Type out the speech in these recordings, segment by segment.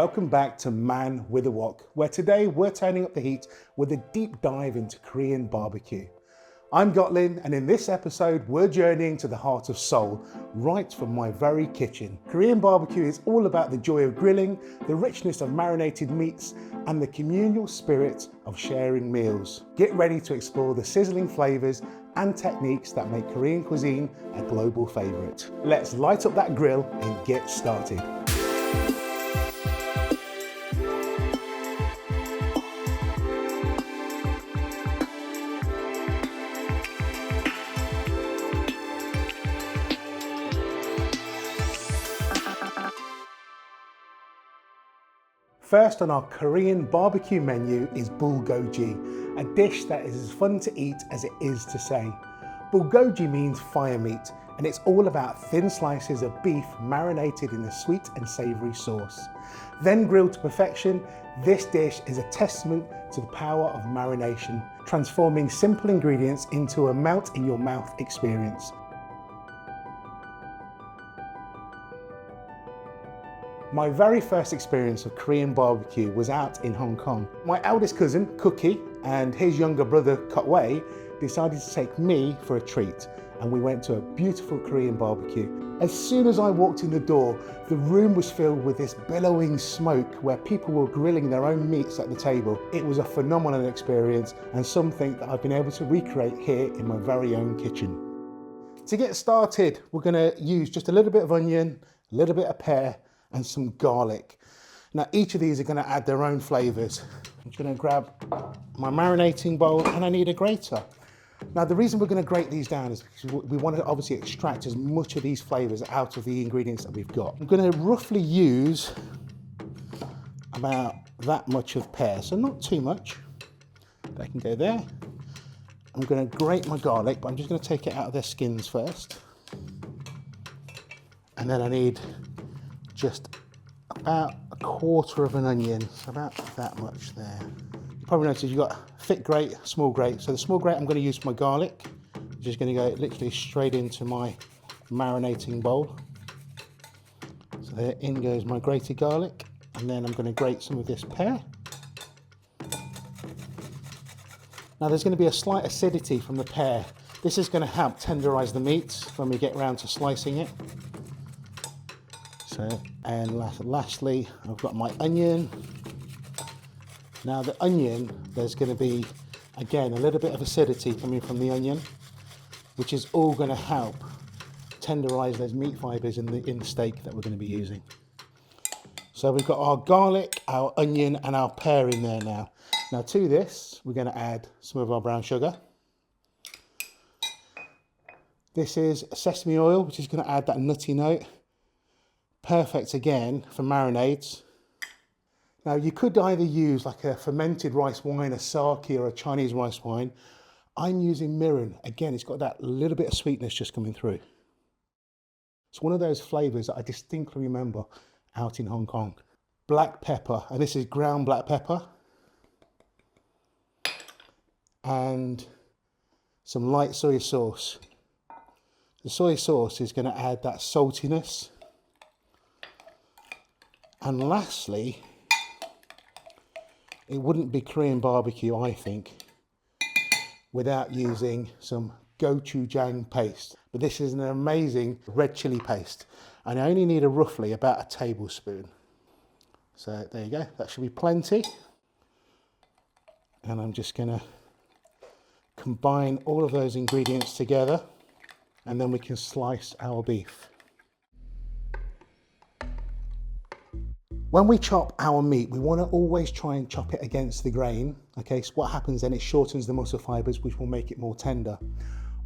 welcome back to Man with a Wok, where today we're turning up the heat with a deep dive into Korean barbecue. I'm Kwoklyn, and in this episode we're journeying to the heart of Seoul, right from my very kitchen. Korean barbecue is all about the joy of grilling, the richness of marinated meats, and the communal spirit of sharing meals. Get ready to explore the sizzling flavours and techniques that make Korean cuisine a global favourite. Let's light up that grill and get started. First on our Korean barbecue menu is Bulgogi, a dish that is as fun to eat as it is to say. Bulgogi means fire meat, and it's all about thin slices of beef marinated in a sweet and savoury sauce. Then grilled to perfection, this dish is a testament to the power of marination, transforming simple ingredients into a melt-in-your-mouth experience. My very first experience of Korean barbecue was out in Hong Kong. My eldest cousin, Cookie, and his younger brother, Kwoklyn, decided to take me for a treat, and we went to a beautiful Korean barbecue. As soon as I walked in the door, the room was filled with this billowing smoke where people were grilling their own meats at the table. It was a phenomenal experience and something that I've been able to recreate here in my very own kitchen. To get started, we're going to use just a little bit of onion, a little bit of pear, and some garlic. Now each of these are going to add their own flavours. I'm just going to grab my marinating bowl, and I need a grater. Now the reason we're going to grate these down is because we want to obviously extract as much of these flavours out of the ingredients that we've got. I'm going to roughly use about that much of pear, so not too much. That can go there. I'm going to grate my garlic, but I'm just going to take it out of their skins first. And then I need just about a quarter of an onion, so about that much there. You probably notice you've got a thick grate, small grate. So the small grate I'm going to use for my garlic. I'm just going to go literally straight into my marinating bowl. So there in goes my grated garlic, and then I'm going to grate some of this pear. Now there's going to be a slight acidity from the pear. This is going to help tenderise the meat when we get round to slicing it. So, and lastly, I've got my onion. Now the onion, there's going to be, again, a little bit of acidity coming from the onion, which is all going to help tenderise those meat fibres in the steak that we're going to be using. So we've got our garlic, our onion, and our pear in there now. Now to this, we're going to add some of our brown sugar. This is sesame oil, which is going to add that nutty note. Perfect again for marinades. Now you could either use like a fermented rice wine, a sake, or a Chinese rice wine. I'm using mirin. Again, it's got that little bit of sweetness just coming through. It's one of those flavours that I distinctly remember out in Hong Kong. Black pepper, and this is ground black pepper. And some light soy sauce. The soy sauce is going to add that saltiness. And lastly, it wouldn't be Korean barbecue, I think, without using some gochujang paste. But this is an amazing red chili paste, and I only need roughly about a tablespoon. So there you go, that should be plenty. And I'm just going to combine all of those ingredients together, and then we can slice our beef. When we chop our meat, we want to always try and chop it against the grain. Okay, so what happens then, it shortens the muscle fibres, which will make it more tender.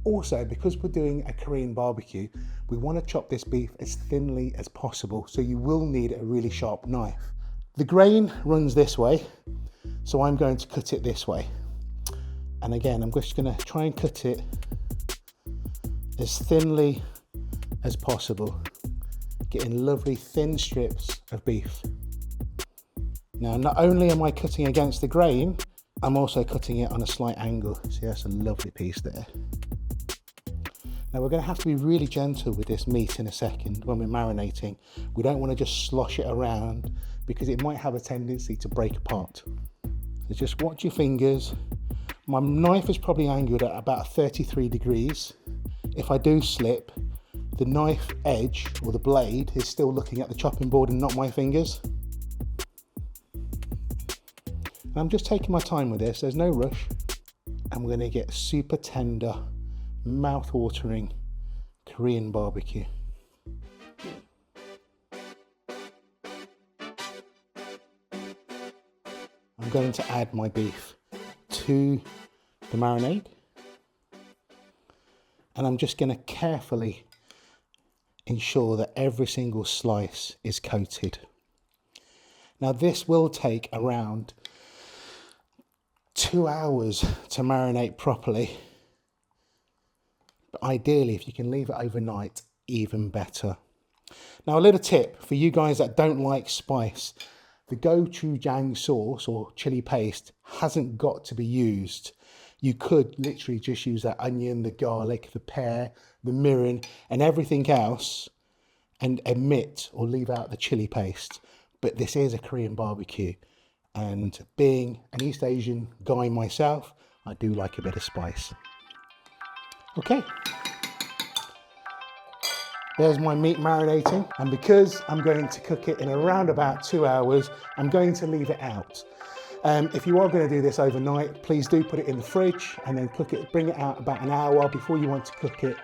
Also, because we're doing a Korean barbecue, we want to chop this beef as thinly as possible, so you will need a really sharp knife. The grain runs this way, so I'm going to cut it this way. And again, I'm just going to try and cut it as thinly as possible, getting lovely thin strips of beef. Now, not only am I cutting against the grain, I'm also cutting it on a slight angle. See, that's a lovely piece there. Now we're going to have to be really gentle with this meat in a second when we're marinating. We don't want to just slosh it around because it might have a tendency to break apart. So just watch your fingers. My knife is probably angled at about 33 degrees. If I do slip, the knife edge or the blade is still looking at the chopping board and not my fingers. And I'm just taking my time with this, there's no rush. And we're gonna get super tender, mouth-watering Korean barbecue. I'm going to add my beef to the marinade. And I'm just going to carefully ensure that every single slice is coated. Now this will take around 2 hours to marinate properly. But ideally, if you can leave it overnight, even better. Now a little tip for you guys that don't like spice, the gochujang sauce or chili paste hasn't got to be used. You could literally just use that onion, the garlic, the pear, the mirin and everything else and omit or leave out the chili paste. But this is a Korean barbecue, and being an East Asian guy myself, I do like a bit of spice. Okay. There's my meat marinating, and because I'm going to cook it in around about 2 hours, I'm going to leave it out. If you are going to do this overnight, please do put it in the fridge and then cook it, bring it out about an hour before you want to cook it,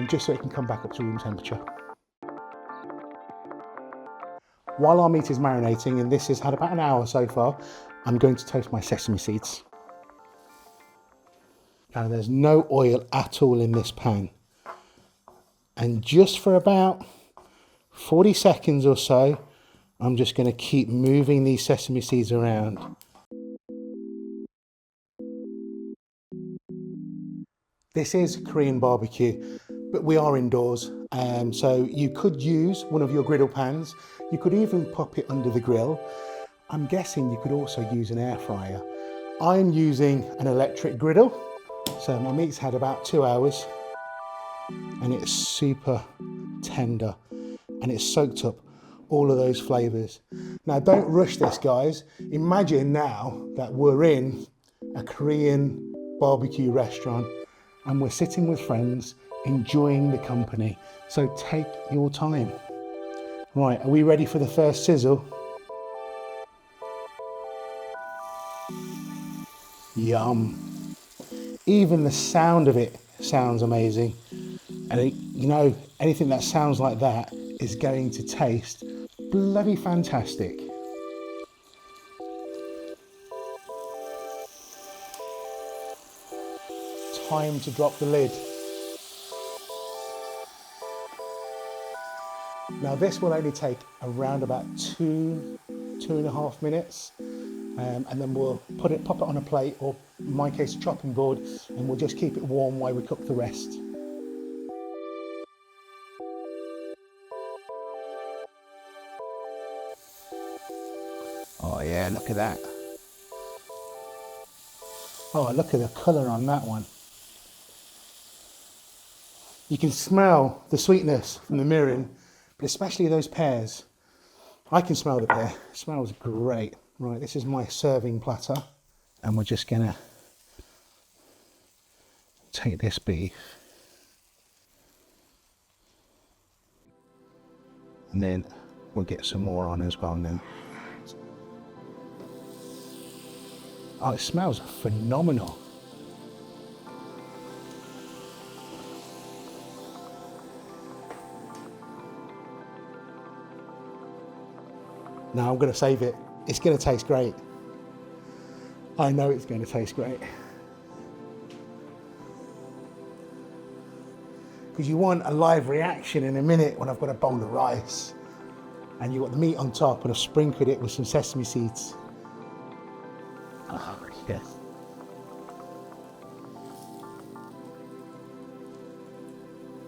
just so it can come back up to room temperature. While our meat is marinating, and this has had about an hour so far, I'm going to toast my sesame seeds. Now there's no oil at all in this pan. And just for about 40 seconds or so, I'm just going to keep moving these sesame seeds around. This is Korean barbecue, but we are indoors, so you could use one of your griddle pans. You could even pop it under the grill. I'm guessing you could also use an air fryer. I'm using an electric griddle, so my meat's had about 2 hours. And it's super tender and it's soaked up all of those flavours. Now don't rush this, guys. Imagine now that we're in a Korean barbecue restaurant and we're sitting with friends enjoying the company. So take your time. Right, are we ready for the first sizzle? Yum. Even the sound of it sounds amazing. And you know, anything that sounds like that is going to taste bloody fantastic. Time to drop the lid. Now this will only take around about 2.5 minutes. And then we'll pop it on a plate, or in my case a chopping board, and we'll just keep it warm while we cook the rest. Oh yeah, look at that. Oh, look at the colour on that one. You can smell the sweetness from the mirin, but especially those pears. I can smell the pear, it smells great. Right, this is my serving platter, and we're just gonna take this beef and then we'll get some more on as well now. Oh, it smells phenomenal. Now I'm going to save it. It's going to taste great. I know it's going to taste great. Because you want a live reaction in a minute when I've got a bowl of rice and you've got the meat on top and I've sprinkled it with some sesame seeds. Oh, yes.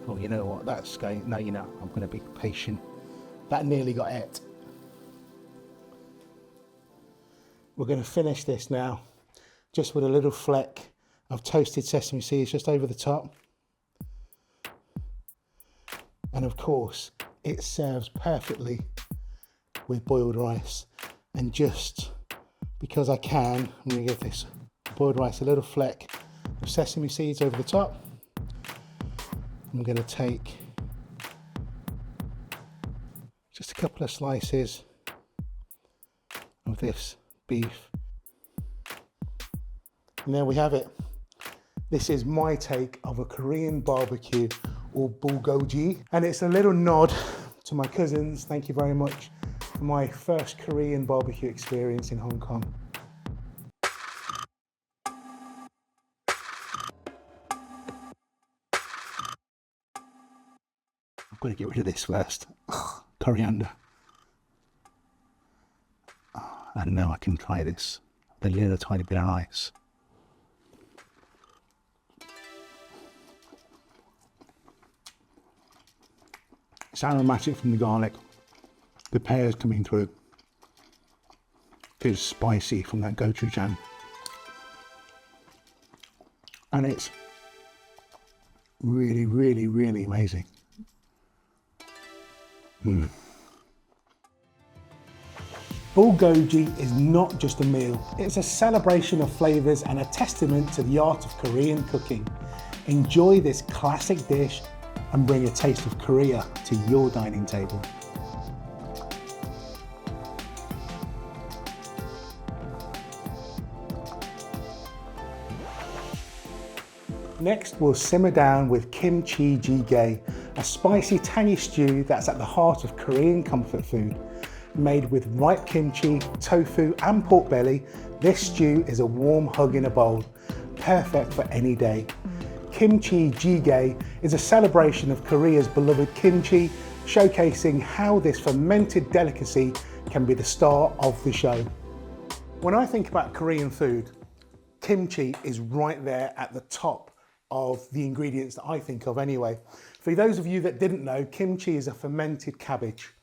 Oh, you know what? That's going. No, you know, I'm going to be patient. That nearly got it. We're going to finish this now, just with a little fleck of toasted sesame seeds just over the top. And of course, it serves perfectly with boiled rice. And just because I can, I'm going to give this boiled rice a little fleck of sesame seeds over the top. I'm going to take just a couple of slices of this beef. And there we have it. This is my take of a Korean barbecue, or Bulgogi. And it's a little nod to my cousins. Thank you very much for my first Korean barbecue experience in Hong Kong. I'm going to get rid of this first. Ugh, coriander. Oh, I know I can try this with a little tiny bit of ice. It's aromatic from the garlic. The pears coming through. It's spicy from that gochujang. And it's really, really, really amazing. Bulgogi is not just a meal, it's a celebration of flavours and a testament to the art of Korean cooking. Enjoy this classic dish and bring a taste of Korea to your dining table. Next, we'll simmer down with Kimchi Jjigae, a spicy, tangy stew that's at the heart of Korean comfort food. Made with ripe kimchi, tofu and pork belly, this stew is a warm hug in a bowl, perfect for any day. Kimchi Jjigae is a celebration of Korea's beloved kimchi, showcasing how this fermented delicacy can be the star of the show. When I think about Korean food, kimchi is right there at the top of the ingredients that I think of anyway. For those of you that didn't know, kimchi is a fermented cabbage.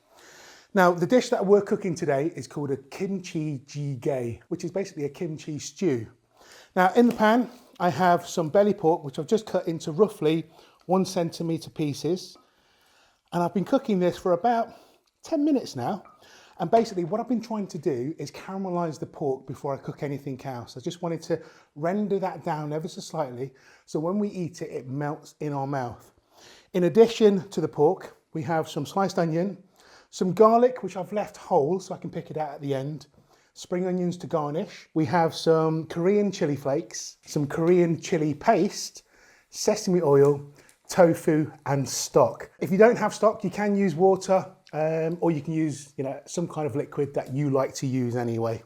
Now, the dish that we're cooking today is called a Kimchi Jjigae, which is basically a kimchi stew. Now, in the pan, I have some belly pork, which I've just cut into roughly 1 centimetre pieces. And I've been cooking this for about 10 minutes now. And basically what I've been trying to do is caramelise the pork before I cook anything else. I just wanted to render that down ever so slightly, so when we eat it, it melts in our mouth. In addition to the pork, we have some sliced onion, some garlic, which I've left whole so I can pick it out at the end, spring onions to garnish. We have some Korean chili flakes, some Korean chili paste, sesame oil, tofu and stock. If you don't have stock, you can use water, or you can use, some kind of liquid that you like to use anyway.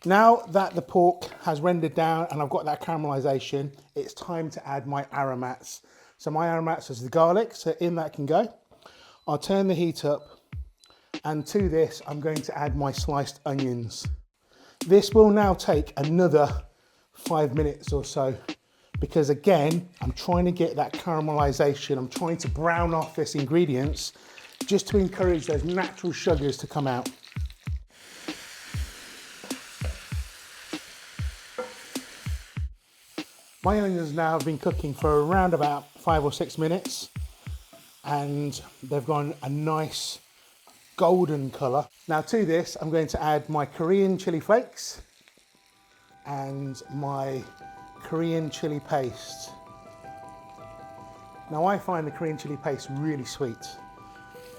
Now that the pork has rendered down and I've got that caramelization, it's time to add my aromats. So my aromats is the garlic, so in that can go. I'll turn the heat up, and to this I'm going to add my sliced onions. This will now take another 5 minutes or so, because again, I'm trying to get that caramelization. I'm trying to brown off this ingredients just to encourage those natural sugars to come out. My onions now have been cooking for around about 5 or 6 minutes, and they've gone a nice golden colour. Now to this, I'm going to add my Korean chili flakes and my Korean chili paste. Now I find the Korean chili paste really sweet,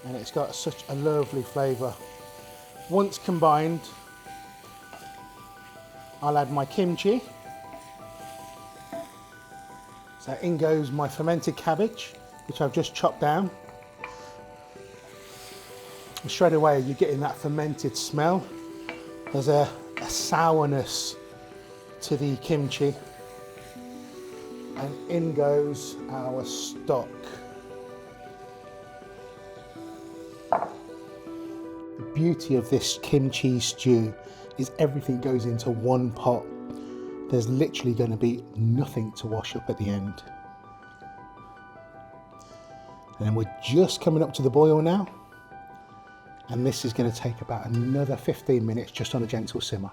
and it's got such a lovely flavour. Once combined, I'll add my kimchi. So in goes my fermented cabbage, which I've just chopped down. And straight away you're getting that fermented smell. There's a sourness to the kimchi. And in goes our stock. The beauty of this kimchi stew is everything goes into one pot. There's literally going to be nothing to wash up at the end. And then we're just coming up to the boil now. And this is going to take about another 15 minutes just on a gentle simmer.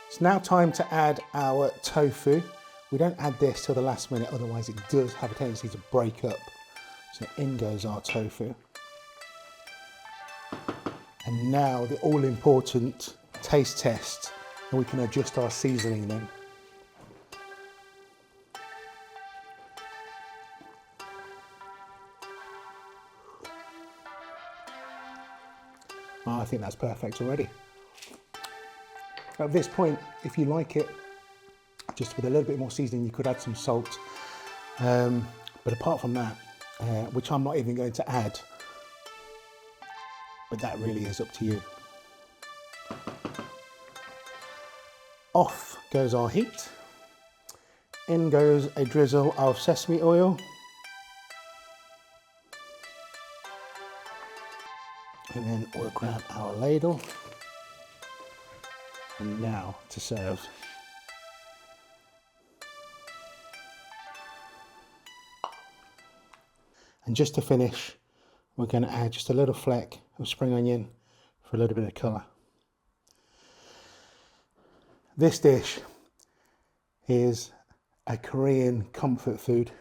It's now time to add our tofu, We don't add this till the last minute, otherwise it does have a tendency to break up. So in goes our tofu. And now the all-important taste test, and we can adjust our seasoning then. Oh, I think that's perfect already. At this point, if you like it, just with a little bit more seasoning, you could add some salt. But apart from that, which I'm not even going to add, but that really is up to you. Off goes our heat. In goes a drizzle of sesame oil. And then we'll grab our ladle. And now to serve. And just to finish, we're going to add just a little fleck of spring onion for a little bit of colour. This dish is a Korean comfort food,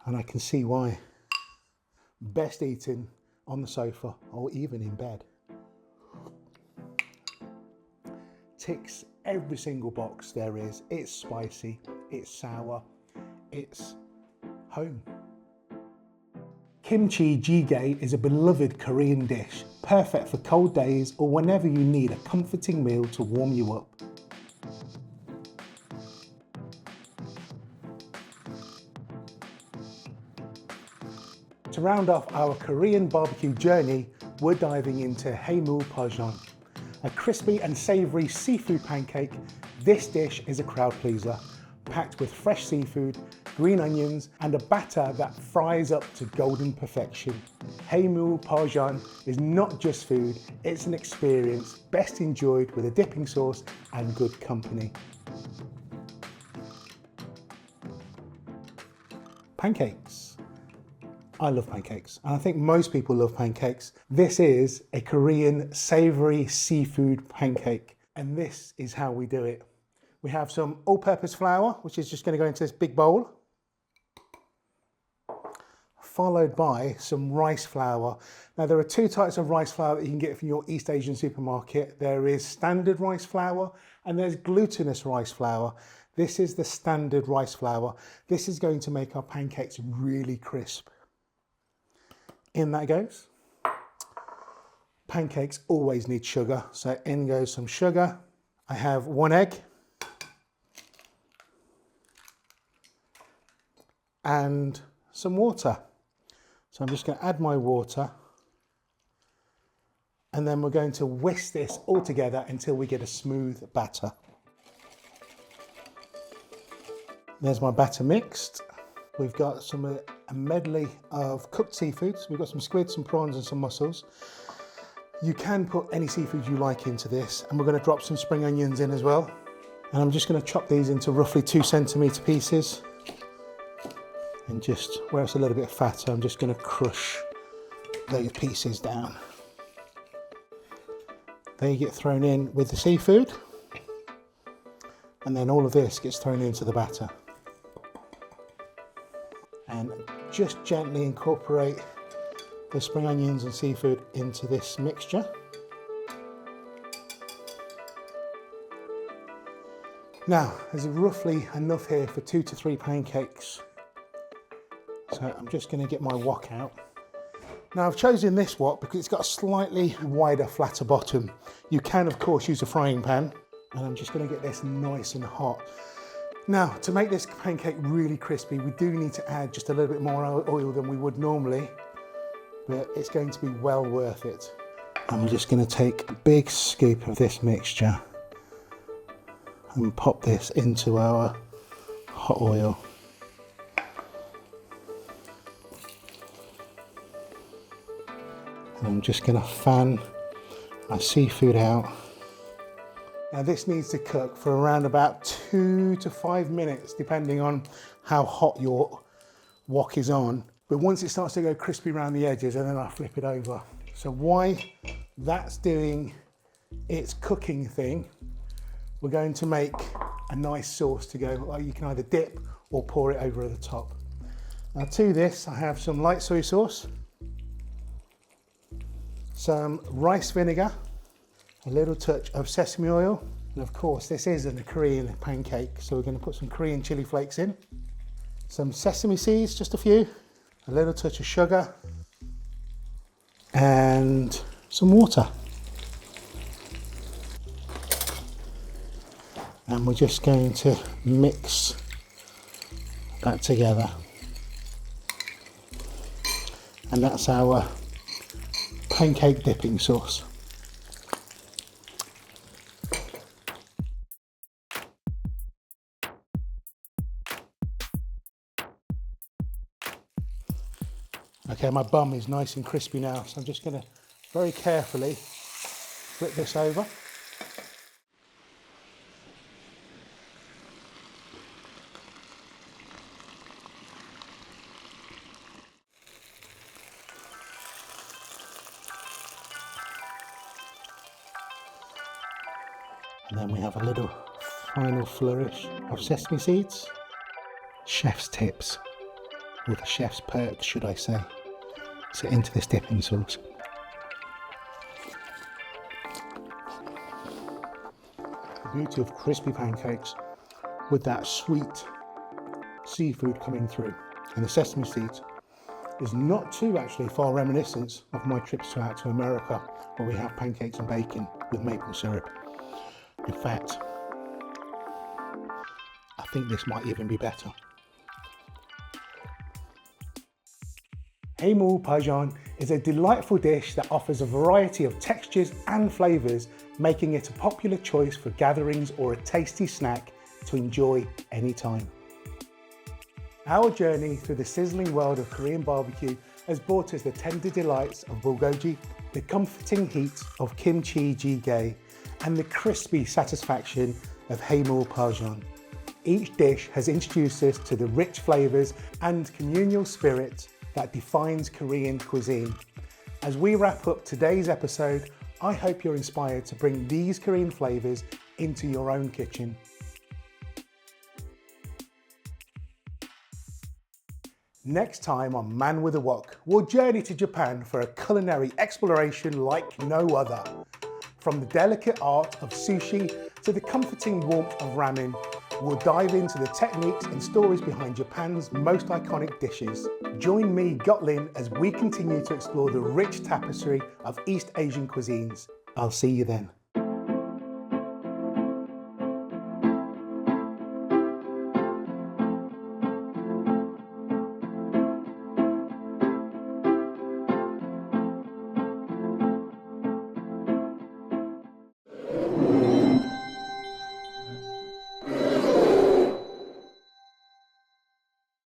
and I can see why. Best eaten on the sofa or even in bed. Ticks every single box there is. It's spicy, it's sour, it's home. Kimchi Jjigae is a beloved Korean dish, perfect for cold days or whenever you need a comforting meal to warm you up. To round off our Korean barbecue journey, we're diving into Haemul Pajeon, a crispy and savoury seafood pancake. This dish is a crowd pleaser, packed with fresh seafood, green onions, and a batter that fries up to golden perfection. Haemul Pajeon is not just food, it's an experience best enjoyed with a dipping sauce and good company. Pancakes. I love pancakes, and I think most people love pancakes. This is a Korean savoury seafood pancake, and this is how we do it. We have some all-purpose flour, which is just going to go into this big bowl, followed by some rice flour. Now, there are two types of rice flour that you can get from your East Asian supermarket. There is standard rice flour and there's glutinous rice flour. This is the standard rice flour. This is going to make our pancakes really crisp. In that goes. Pancakes always need sugar, so in goes some sugar. I have 1 egg and some water. So I'm just going to add my water, and then we're going to whisk this all together until we get a smooth batter. There's my batter mixed. We've got a medley of cooked seafoods. We've got some squid, some prawns and some mussels. You can put any seafood you like into this, and we're going to drop some spring onions in as well. And I'm just going to chop these into roughly 2 centimetre pieces. And just where it's a little bit fatter, I'm just going to crush those pieces down. They get thrown in with the seafood, and then all of this gets thrown into the batter. And just gently incorporate the spring onions and seafood into this mixture. Now, there's roughly enough here for 2 to 3 pancakes. So I'm just going to get my wok out. Now, I've chosen this wok because it's got a slightly wider, flatter bottom. You can, of course, use a frying pan, and I'm just going to get this nice and hot. Now, to make this pancake really crispy, we do need to add just a little bit more oil than we would normally, but it's going to be well worth it. I'm just going to take a big scoop of this mixture and pop this into our hot oil. And I'm just going to fan my seafood out. Now, this needs to cook for around about 2 to 5 minutes, depending on how hot your wok is on. But once it starts to go crispy around the edges, and then I flip it over. So while that's doing its cooking thing, we're going to make a nice sauce to go. Like you can either dip or pour it over the top. Now to this, I have some light soy sauce, some rice vinegar, a little touch of sesame oil, and of course this isn't a Korean pancake, so we're going to put some Korean chili flakes in, some sesame seeds, just a few, a little touch of sugar, and some water. And we're just going to mix that together. And that's our pancake dipping sauce. Okay, my bun is nice and crispy now, so I'm just going to very carefully flip this over. And then we have a little final flourish of sesame seeds. Chef's tips, or the chef's perks, should I say. So into this dipping sauce. The beauty of crispy pancakes with that sweet seafood coming through. And the sesame seeds is not too actually far reminiscent of my trips out to America, where we have pancakes and bacon with maple syrup. In fact, I think this might even be better. Haemul Pajeon is a delightful dish that offers a variety of textures and flavours, making it a popular choice for gatherings or a tasty snack to enjoy anytime. Our journey through the sizzling world of Korean barbecue has brought us the tender delights of Bulgogi, the comforting heat of Kimchi Jjigae, and the crispy satisfaction of Haemul Pajeon. Each dish has introduced us to the rich flavours and communal spirit that defines Korean cuisine. As we wrap up today's episode, I hope you're inspired to bring these Korean flavours into your own kitchen. Next time on Man with a Wok, we'll journey to Japan for a culinary exploration like no other. From the delicate art of sushi to the comforting warmth of ramen, we'll dive into the techniques and stories behind Japan's most iconic dishes. Join me, Kwoklyn, as we continue to explore the rich tapestry of East Asian cuisines. I'll see you then.